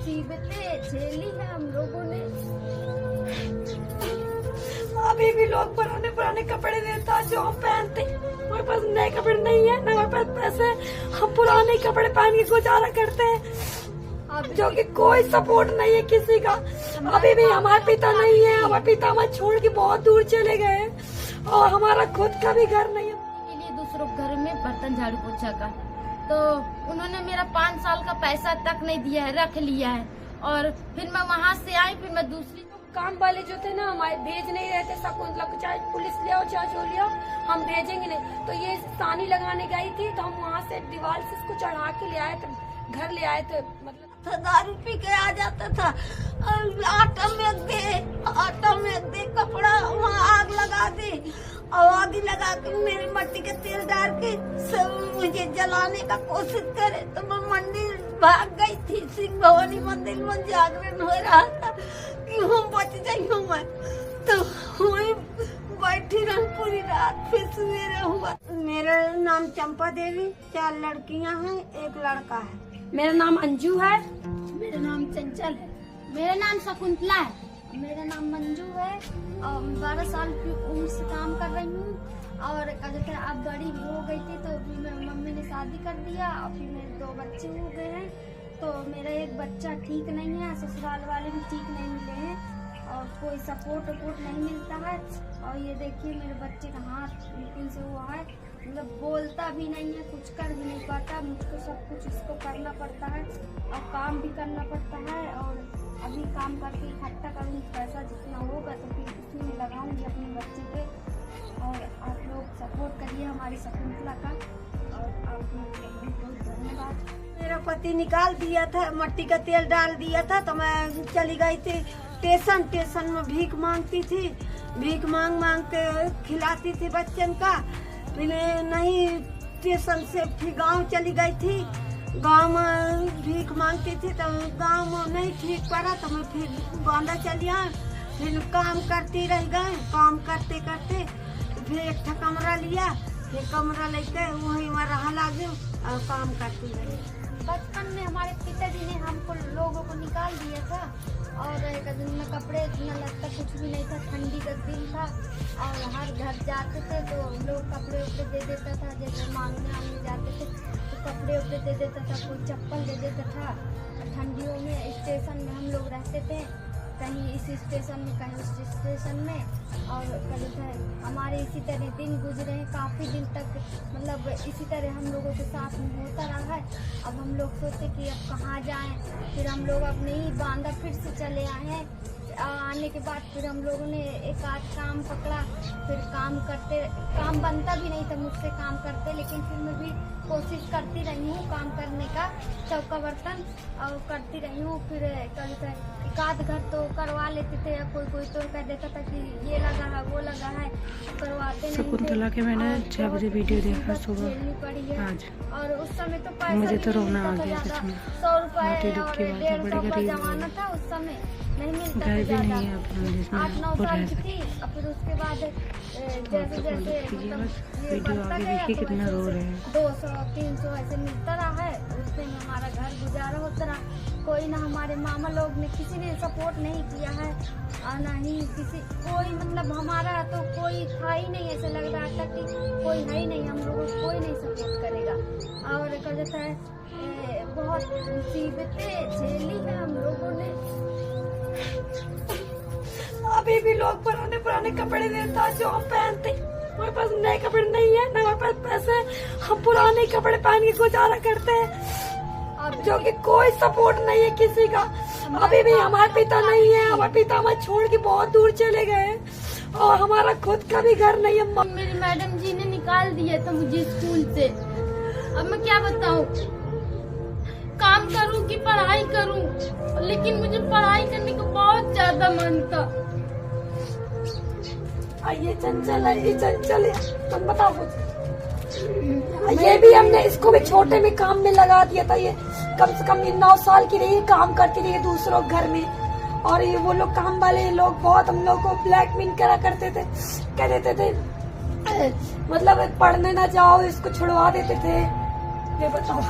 मुसीबतें झेली है हम लोगों ने। अभी भी लोग पुराने पुराने कपड़े देता जो हम पहनते, हमारे पास नए कपड़े नहीं है, न हमारे पास पैसे, हम पुराने कपड़े पहन के गुजारा करते हैं, जो कि कोई सपोर्ट नहीं है किसी का। अभी भी हमारे पिता नहीं है, हमारे पिता हमें छोड़ के बहुत दूर चले गए और हमारा खुद का भी घर नहीं है। के लिए दूसरों के घर में बर्तन झाड़ू पोछा का, तो उन्होंने मेरा 5 साल का पैसा तक नहीं दिया है, रख लिया है। और फिर मैं वहाँ से आई, फिर मैं दूसरी काम वाले जो थे ना हमारे भेज नहीं रहे थे, शकुंतला को चाहे पुलिस ले आओ चाहे जो ले आओ, हम भेजेंगे नहीं। तो ये सानी लगाने गई थी, तो हम वहाँ से दीवार से इसको चढ़ा के ले आए थे, घर ले आए थे। मतलब दारू पी के आ जाता था, आटा में दे कपड़ा, वहाँ आग लगा दे और आग लगा के मेरी मट्टी के तेल डाल के सब मुझे जलाने का कोशिश करे। तो मैं मंदिर भाग गई थी, सिंह भवानी मंदिर में जागरण हो रहा था कि हम बच जाइयो मैं, तो वही बैठी रही पूरी रात, फिर सवेरे हुआ। मेरा नाम चंपा देवी, 4 लड़कियां हैं, 1 लड़का है। मेरा नाम अंजू है। मेरा नाम चंचल है। मेरा नाम शकुंतला है। मेरा नाम मंजू है और 12 साल की उम्र से काम कर रही हूँ। और कहते हैं अब बड़ी हो गई थी तो फिर मेरी मम्मी ने शादी कर दिया और फिर मेरे 2 बच्चे हो गए हैं। तो मेरा एक बच्चा ठीक नहीं है, ससुराल वाले भी ठीक नहीं मिले हैं और कोई सपोर्ट नहीं मिलता है। और ये देखिए मेरे बच्चे का हाथ बिल्कुल से हुआ है, मतलब बोलता भी नहीं है, कुछ कर भी नहीं पाता। मुझको सब कुछ इसको करना पड़ता है और काम भी करना पड़ता है। और अभी काम करके इकट्ठा करूँगी पैसा जितना होगा तो फिर उसी में लगाऊंगी अपने बच्चे पे। और आप लोग सपोर्ट करिए हमारी शकुंतला का, और आप लोग बहुत धन्यवाद। मेरा पति निकाल दिया था, मट्टी का तेल डाल दिया था, तो मैं चली गई थी स्टेशन में भीख मांगती थी, भीख मांग के खिलाती थी बच्चन का। फिर नहीं स्टेशन से फिर गांव चली गई थी, गांव में भीख मांगती थी तो गांव में नहीं ठीक पड़ा, तो मैं फिर बांदा चली आई। फिर काम करती रह गए, काम करते करते फिर एक कमरा लिया, फिर कमरा लेके वही में रहा लगे और काम करती रही। बचपन में हमारे पिताजी ने हमको लोगों को निकाल दिया था और एक दिन में कपड़े इतना लगता कुछ भी नहीं था, ठंडी का दिन था और हर घर जाते थे तो लोग कपड़े उपड़े दे देता था। जैसे मांगने जाते थे तो कपड़े उपड़े दे देता था, कोई चप्पल दे देता था। ठंडियों में स्टेशन में हम लोग रहते थे, कहीं इस स्टेशन में कहीं उस स्टेशन में। और कहते थे हमारे इसी तरह दिन गुजरे हैं, काफ़ी दिन तक मतलब इसी तरह हम लोगों के साथ में होता रहा है। अब हम लोग सोचे कि अब कहाँ जाएं, फिर हम लोग अपने ही बांदा फिर से चले आए हैं। आने के बाद फिर हम लोगों ने एक आध काम पकड़ा, फिर काम बनता भी नहीं था मुझसे काम करते, लेकिन फिर मैं भी कोशिश करती रही हूँ काम करने का, चौका बर्तन और करती रही हूँ। फिर एक आध घर तो करवा लेते थे, कोई तो कह देता था कि ये लगा है वो लगा है, करवाते नहीं थे। शकुंतला के मैंने 6 बजे वीडियो देखा सुबह आज, और उस समय तो पैसा मुझे तो भी रोना नहीं आ मिलता गया था सच में। 100 रुपए और दुख की बात है, 150 बड़ी का गरीब जमाना था उस समय, नहीं मिलता था घर भी ज्यादा। नहीं है अपना जिसमें 8-9 वो साल रह की सके। थी और फिर उसके बाद जैसे जैसे मतलब ये वीडियो बढ़ता आगे गया देखिए तो कितना रो रहे वैसे हैं। 200-300 ऐसे मिलता रहा है, उससे में हमारा घर गुजारा होता रहा। कोई ना हमारे मामा लोग ने किसी ने सपोर्ट नहीं किया है और ना ही कोई मतलब हमारा तो कोई था ही नहीं, ऐसा लग रहा था कि कोई है ही नहीं, हम लोगों को कोई नहीं सपोर्ट करेगा। और क्या कहता है बहुत मुसीबतें झेली है हम लोगों ने। अभी भी लोग पुराने पुराने कपड़े देता जो हम पहनते, हमारे पास नए कपड़े नहीं है, न हमारे पास पैसे, हम पुराने कपड़े पहन के गुजारा करते हैं, जो कि कोई सपोर्ट नहीं है किसी का। अभी भी हमारे पिता नहीं है, हमारे पिता हमें छोड़ के बहुत दूर चले गए और हमारा खुद का भी घर नहीं है। मेरी मैडम जी ने निकाल दिया था मुझे स्कूल से। अब मैं क्या बताऊं, काम करूं कि पढ़ाई करूं, लेकिन मुझे पढ़ाई करने का बहुत ज्यादा मन था। ये चंचल है, ये चंचल है, तुम बताओ कुछ। ये भी हमने इसको भी छोटे में काम में लगा दिया था। ये कम से कम 9 साल की रही, काम करती रही दूसरों घर में। और ये वो लोग काम वाले लोग बहुत हम लोग को ब्लैकमेल करा करते थे, कह देते थे मतलब पढ़ने ना जाओ, इसको छुड़वा देते थे। ये बताओ।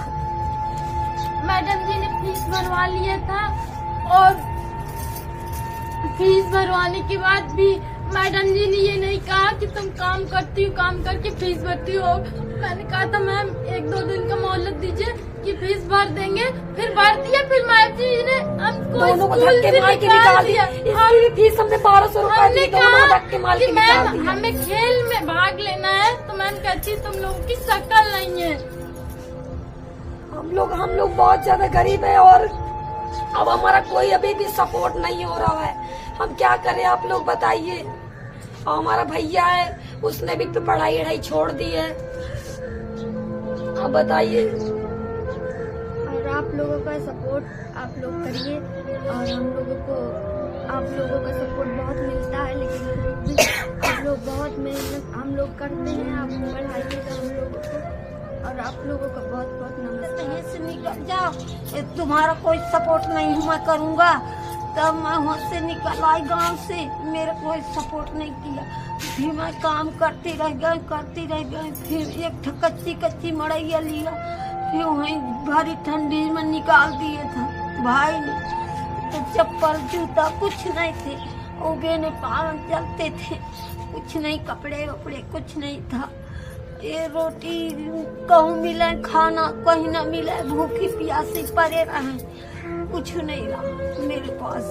मैडम जी ने फीस भरवा लिया था और फीस भरवाने के बाद भी मैडम जी ने ये नहीं कहा कि तुम काम करती हो, काम करके फीस भरती हो। मैंने कहा था मैम 1-2 दिन का मोहलत दीजिए कि फीस भर देंगे, फिर भर दिया। फिर मैम जी ने हमको दोनों को स्कूल धक्के से मार के निकाल दिया। इसकी भी फीस हमने 1200 रुपए हमने दी, दोनों को कहा धक्के मार कि के निकाल मैम दिया। हमें खेल में भाग लेना है, तो मैम कहती तुम लोगों की शक्ल नहीं है। हम लोग बहुत ज्यादा गरीब है और अब हमारा कोई अभी भी सपोर्ट नहीं हो रहा है। हम क्या करें आप लोग बताइए। और हमारा भैया है, उसने भी पढ़ाई वढ़ाई छोड़ दी है। अब बताइए। और आप लोगों का सपोर्ट आप लोग करिए, और हम लोगों को आप लोगों का सपोर्ट बहुत मिलता है, लेकिन आप लोग बहुत मेहनत हम लोग करते हैं, आप पढ़ाइएगा हम लोगों को, और आप लोगों का बहुत बहुत नमस्ते। यहाँ से निकल जाओ, ये तुम्हारा कोई सपोर्ट नहीं मैं करूँगा। तब मैं वहाँ से निकल आई गाँव से, मेरा कोई सपोर्ट नहीं किया। फिर मैं काम करती रह गई। फिर एक कच्ची मड़ैया लिया, फिर वहीं भरी ठंडी में निकाल दिए था भाई ने। तो चप्पल जूता कुछ नहीं थे, उगे ने पावन चलते थे, कुछ नहीं, कपड़े वपड़े कुछ नहीं था। ये रोटी कहूँ मिले खाना कहीं न मिले, भूखी प्यासी पड़े रहे, कुछ नहीं रहा मेरे पास।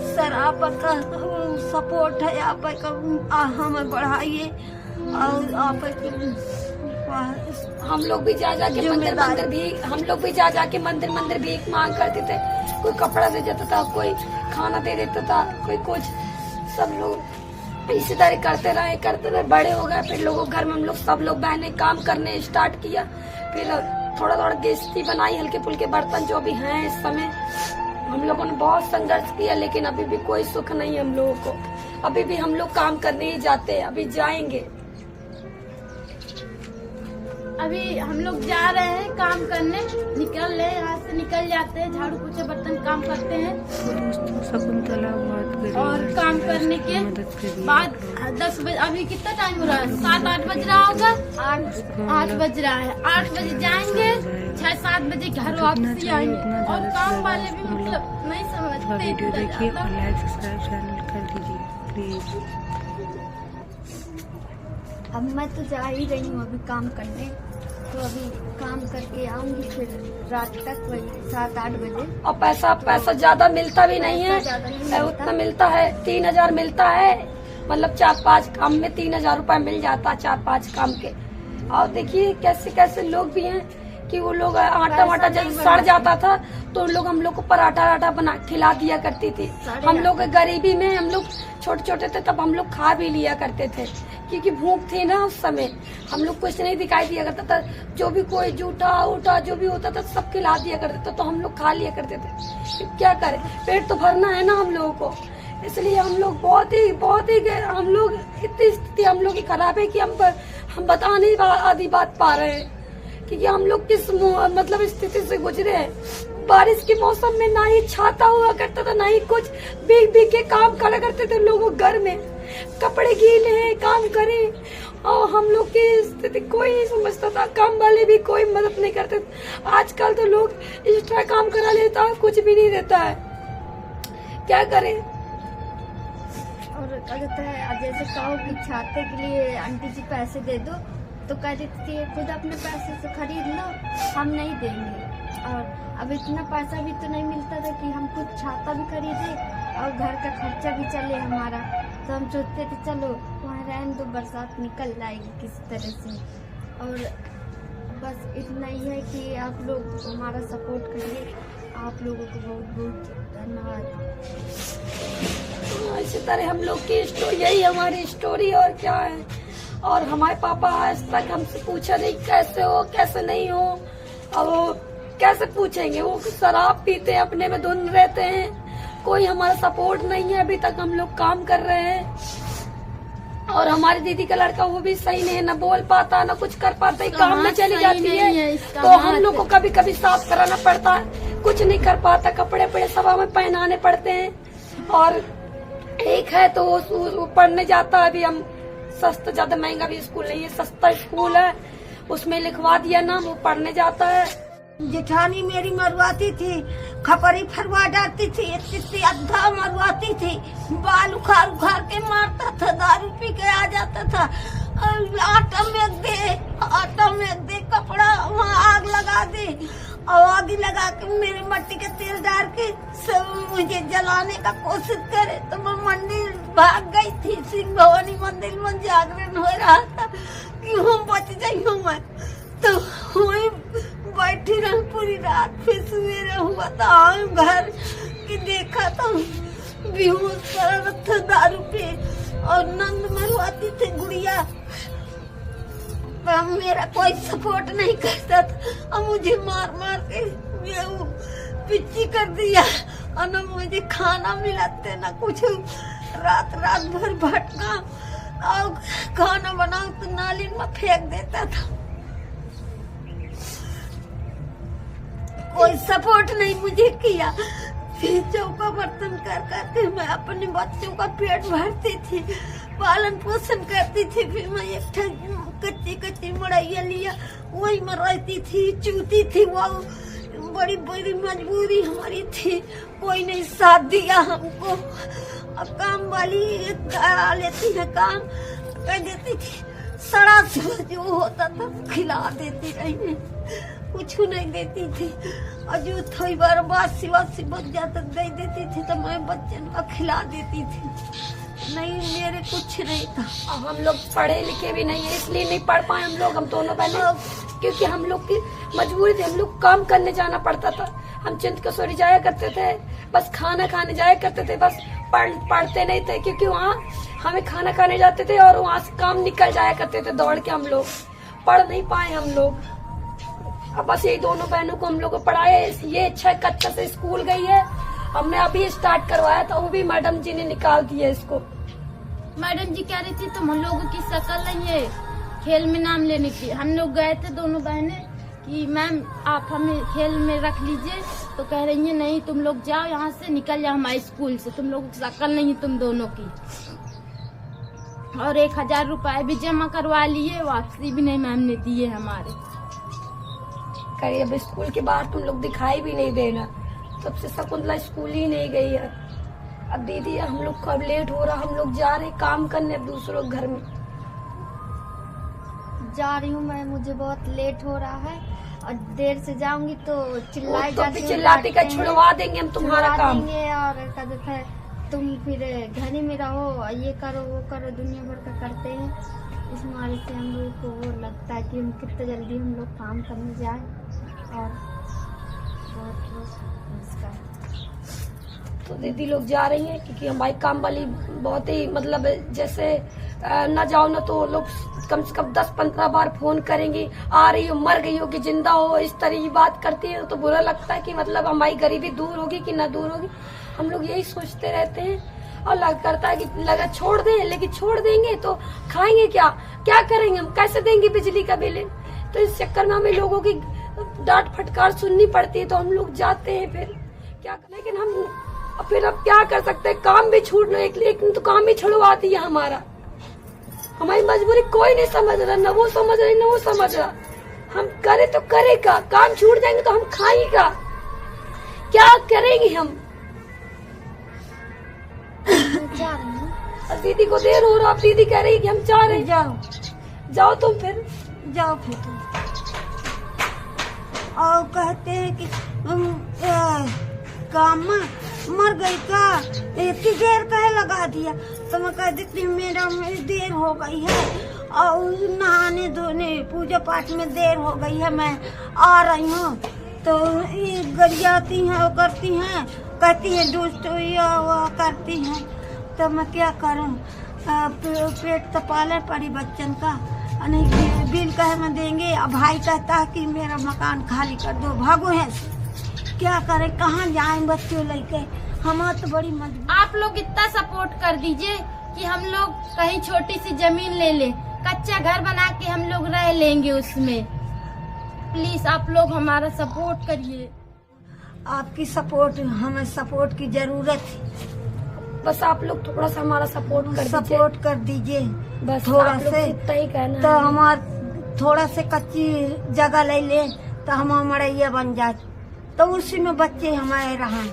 सर आपका सपोर्ट है, आपका हमें बढ़ाइए, और आप हम लोग भी जा के मंदिर भी हम लोग भी जा के मंदिर भी एक मांग करते थे। कोई कपड़ा दे देता था, कोई खाना दे देता था, कोई कुछ। सब लोग इसी तरह करते रहे, बड़े हो गए। फिर लोगों घर में हम लोग सब लोग बहने काम करने स्टार्ट किया। फिर थोड़ा गृहस्थी बनाई, हल्के फुल्के बर्तन जो भी हैं इस समय। हम लोगों ने बहुत संघर्ष किया, लेकिन अभी भी कोई सुख नहीं हम लोगों को। अभी भी हम लोग काम करने ही जाते हैं, अभी जाएंगे। अभी हम लोग जा रहे हैं काम करने, निकल रहे यहाँ से, निकल जाते हैं, झाड़ू पोछा बर्तन काम करते हैं। शकुंतला और काम करने के बाद 10 बजे, अभी कितना टाइम हो रहा है? 7-8 बज रहा होगा। 8 बज रहा है। 8 बजे जाएंगे, 6-7 बजे घर वापसी आएंगे। और काम वाले भी मतलब नहीं समझते। वीडियो देखिए और लाइक सब्सक्राइब चैनल कर दीजिए प्लीज। अब मैं तो जा ही रही हूँ अभी काम करने, तो अभी काम करके आऊंगी, फिर रात तक वही 7-8 बजे। और पैसा ज्यादा मिलता भी नहीं है, उतना मिलता है 3000 मिलता है, मतलब 4-5 काम में 3000 रुपए मिल जाता है, 4-5 काम के। और देखिए कैसे लोग भी हैं कि वो लोग आटा वाटा जब सड़ जाता था तो उन लोग हम लोग को पराठा बना खिला दिया करती थी। हम लोग गरीबी में, हम लोग छोटे थे तब हम लोग खा भी लिया करते थे, क्योंकि भूख थी ना उस समय। हम लोग कुछ नहीं दिखाई दिया करता था, जो भी कोई जूठा उठा जो भी होता था सब खिला दिया करते थे, तो हम लोग खा लिया करते थे। क्या करें, पेट तो भरना है ना हम लोगों को। इसलिए हम लोग बहुत ही हम लोग इतनी स्थिति हम लोग की खराब है कि हम बता नहीं आधी बात पा रहे हैं, क्योंकि हम लोग किस मतलब स्थिति से गुजरे हैं। बारिश के मौसम में ना ही छाता हुआ करता था, ना ही कुछ, भीग के काम करा करते थे लोगों घर में। कपड़े गीले हैं, काम करें, और हम लोग की स्थिति कोई नहीं समझता था। काम वाले भी कोई मदद नहीं करते। आजकल तो लोग एक्स्ट्रा काम करा लेता है, कुछ भी नहीं देता है। क्या करें। और क्या कहते हैं, जैसे कहो कि छाते के लिए आंटी जी पैसे दे दो, तो कह देती थी खुद अपने पैसे से खरीद लो, हम नहीं देंगे। और अब इतना पैसा भी तो नहीं मिलता था कि हम खुद छाता भी खरीदे और घर का खर्चा भी चले हमारा। तो हम सोचते थे चलो वहाँ रहने दो, बरसात निकल जाएगी किसी तरह से। और बस इतना ही है कि आप लोग हमारा सपोर्ट करिए। आप लोगों को बहुत बहुत धन्यवाद। इसी तरह हम लोग की स्टोरी, यही हमारी स्टोरी, और क्या है। और हमारे पापा आज तक हमसे पूछा नहीं कैसे हो कैसे नहीं हो। अब वो कैसे पूछेंगे, वो शराब पीते हैं, अपने में धुन रहते हैं, कोई हमारा सपोर्ट नहीं है। अभी तक हम लोग काम कर रहे हैं। और हमारी दीदी का लड़का वो भी सही नहीं है, न बोल पाता न कुछ कर पाता, काम में चली जाती है तो हम लोग को कभी कभी साफ कराना पड़ता है, कुछ नहीं कर पाता, कपड़े बड़े सभा में पहनाने पड़ते हैं। और एक है तो वो पढ़ने जाता है, अभी हम सस्ता, ज्यादा महंगा भी स्कूल नहीं है, सस्ता स्कूल है, उसमें लिखवा दिया नाम, वो पढ़ने जाता है। जेठानी मेरी मरवाती थी, खपरी फरवा डालती थी, इतनी अद्धा मरवाती थी, बाल उखाड़ उखाड़ के मारता था, दारू पी के आ जाता था, आटा में दे कपड़ा वहाँ आग लगा दे, और आग लगा के मेरे मट्टी का तेल डाल के सब मुझे जलाने का कोशिश करे। तो मैं मंदिर भाग गई थी, सिंह भवानी मंदिर में जागरण हो रहा था कि हम बच जाई हूँ मैं, तो वही बैठी रही पूरी रात। फिर सवेरे हुआ तो आए घर कि देखा तो बेहोश पड़ा था दारू पे, और नंद मरवाती थी गुड़िया। मेरा कोई सपोर्ट नहीं करता था, और मुझे मार मार के पिच्ची कर दिया, और न मुझे खाना मिलाते न कुछ। रात भर भटका, और खाना बनाओ तो नाली में फेंक देता था। कोई सपोर्ट नहीं मुझे किया। फिर चौका बर्तन कर करके मैं अपने बच्चों का पेट भरती थी, पालन पोषण करती थी। फिर मैं एक कच्ची मड़ैया लिया, वही में रहती थी, चूती थी। वो बड़ी बड़ी मजबूरी हमारी थी, कोई नहीं साथ दिया हमको। अब काम वाली करा लेती है, काम कर देती थी, सड़ा जो होता था खिला देती रही, कुछ नहीं देती थी। और जो थोड़ी बार बासी बच जाता दे देती थी, तो मैं बच्चन का खिला देती थी। नहीं, मेरे कुछ नहीं था। अब हम लोग पढ़े लिखे भी नहीं है, इसलिए नहीं पढ़ पाए हम लोग, हम दोनों बहने, क्योंकि हम लोग की मजबूरी थी, हम लोग काम करने जाना पड़ता था। हम चिंतकसोरी जाया करते थे, बस खाना खाने जाया करते थे, बस पढ़ते नहीं थे, क्योंकि वहाँ हमें खाना खाने जाते थे और वहाँ से काम निकल जाया करते थे दौड़ के। हम लोग पढ़ नहीं पाए हम लोग। अब बस यही दोनों बहनों को हम लोग को पढ़ाए। ये 6 कक्षा से स्कूल गई है, हमने अभी स्टार्ट करवाया था, वो भी मैडम जी ने निकाल दिया इसको। मैडम जी कह रही थी तुम लोगों की शक्ल नहीं है खेल में नाम लेने की। हम लोग गए थे दोनों बहनें कि मैम आप हमें खेल में रख लीजिए, तो कह रही है नहीं तुम लोग जाओ यहाँ से, निकल जाओ हमारे स्कूल से, तुम लोगों की शक्ल नहीं है तुम दोनों की। और 1000 रुपए भी जमा करवा लिए, वापसी भी नहीं मैम ने दिए हमारे। करिए अब स्कूल के बाहर तुम लोग दिखाई भी नहीं देना, तब से शकुंतला स्कूल ही नहीं गई है। अब दीदी हम लोग को अब लेट हो रहा, हम लोग जा रहे काम करने अब दूसरों घर में। जा रही हूँ मैं, मुझे बहुत लेट हो रहा है, और देर से जाऊंगी तो चिल्लाई तो चिल्लाते का छुड़वा देंगे हम तुम्हारा काम। और क्या कहते हैं, तुम फिर घर ही में रहो, ये करो वो करो, दुनिया भर का करते हैं। इस मारे से हम लोग को वो लगता है कि हम कितना जल्दी हम लोग काम करने जाए, और तो दीदी लोग जा रही हैं, क्योंकि हमारी काम वाली बहुत ही मतलब जैसे न जाओ ना तो लोग कम से कम 10-15 बार फोन करेंगी, आ रही हो, मर गई हो कि जिंदा हो, इस तरह की बात करती है। तो बुरा लगता है कि मतलब हमारी गरीबी दूर होगी कि न दूर होगी, हम लोग यही सोचते रहते हैं। और लग करता है कि लगा छोड़ दें, लेकिन छोड़ देंगे तो खाएंगे क्या करेंगे, हम कैसे देंगे बिजली का बिल। तो इस चक्कर में हमें लोगों की डांट फटकार सुननी पड़ती है, तो हम लोग जाते हैं फिर क्या। लेकिन हम फिर अब क्या कर सकते हैं, काम भी छूट रहे, लेकिन तो काम भी छुड़वा दिया हमारा। हमारी मजबूरी कोई नहीं समझ रहा, न वो समझ रही न वो समझ रहा। हम करे तो करेगा, काम छूट जाएंगे तो हम खाएगा, क्या करेंगे हम। जा रही हूँ। दीदी को देर हो रहा, अब दीदी कह रही कि हम जा रहे। जाओ तुम फिर, जाओ फिर तुम। और कहते हैं कि काम मर गई का, इतनी देर कहे लगा दिया। तो मैं कह देती मेरी देर हो गई है, और नहाने धोने पूजा पाठ में देर हो गई है, मैं आ रही हूँ। तो ये गरियाती हैं, वो करती हैं, कहती है दोस्त वो करती हैं। तो मैं क्या करूँ, पेट तो पाले पड़ी बच्चन का, नहीं बिल कहे में देंगे। अब भाई कहता है कि मेरा मकान खाली कर दो, भागो है, क्या करें, कहाँ जाएं बच्चों लेके। हमारा तो बड़ी मजबूरी। आप लोग इतना सपोर्ट कर दीजिए कि हम लोग कहीं छोटी सी जमीन ले लें, कच्चा घर बना के हम लोग रह लेंगे उसमें। प्लीज आप लोग हमारा सपोर्ट करिए। आपकी सपोर्ट, हमें सपोर्ट की जरूरत है, बस आप लोग थोड़ा सा हमारा सपोर्ट कर दीजिए बस थोड़ा आप लोग से। इतना ही कहना तो है। हमार थोड़ा से कच्ची जगह ले ले, तो हम मड़ैया बन जाए, तो उसी में बच्चे हमारे रहें।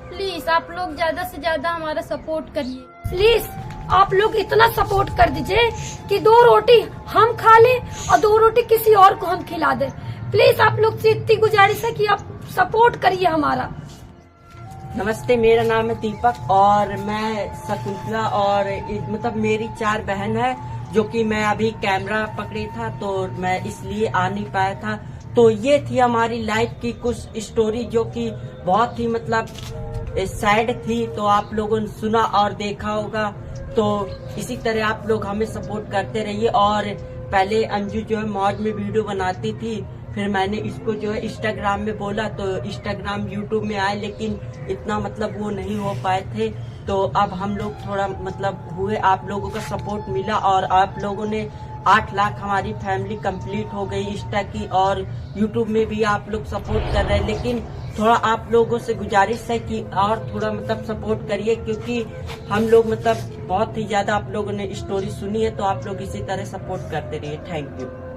प्लीज आप लोग ज्यादा से ज्यादा हमारा सपोर्ट करिए। प्लीज आप लोग इतना सपोर्ट कर दीजिए कि 2 रोटी हम खा ले और 2 रोटी किसी और को हम खिला दे। प्लीज आप लोग से इतनी गुजारिश है कि आप सपोर्ट करिए हमारा। नमस्ते, मेरा नाम है दीपक और मैं शकुंतला और मतलब मेरी 4 बहन है, जो कि मैं अभी कैमरा पकड़े था तो मैं इसलिए आ नहीं पाया था। तो ये थी हमारी लाइफ की कुछ स्टोरी जो कि बहुत ही मतलब सैड थी, तो आप लोगों ने सुना और देखा होगा। तो इसी तरह आप लोग हमें सपोर्ट करते रहिए। और पहले अंजू जो है मौज में वीडियो बनाती थी, फिर मैंने इसको जो है इंस्टाग्राम में बोला तो इंस्टाग्राम यूट्यूब में आए, लेकिन इतना मतलब वो नहीं हो पाए थे। तो अब हम लोग थोड़ा मतलब हुए, आप लोगों का सपोर्ट मिला और आप लोगों ने 8 लाख हमारी फैमिली कंप्लीट हो गई इंस्टा की, और यूट्यूब में भी आप लोग सपोर्ट कर रहे हैं। लेकिन थोड़ा आप लोगों से गुजारिश है कि और थोड़ा मतलब सपोर्ट करिए, क्योंकि हम लोग मतलब बहुत ही ज्यादा आप लोगों ने स्टोरी सुनी है, तो आप लोग इसी तरह सपोर्ट करते रहिए। Thank you.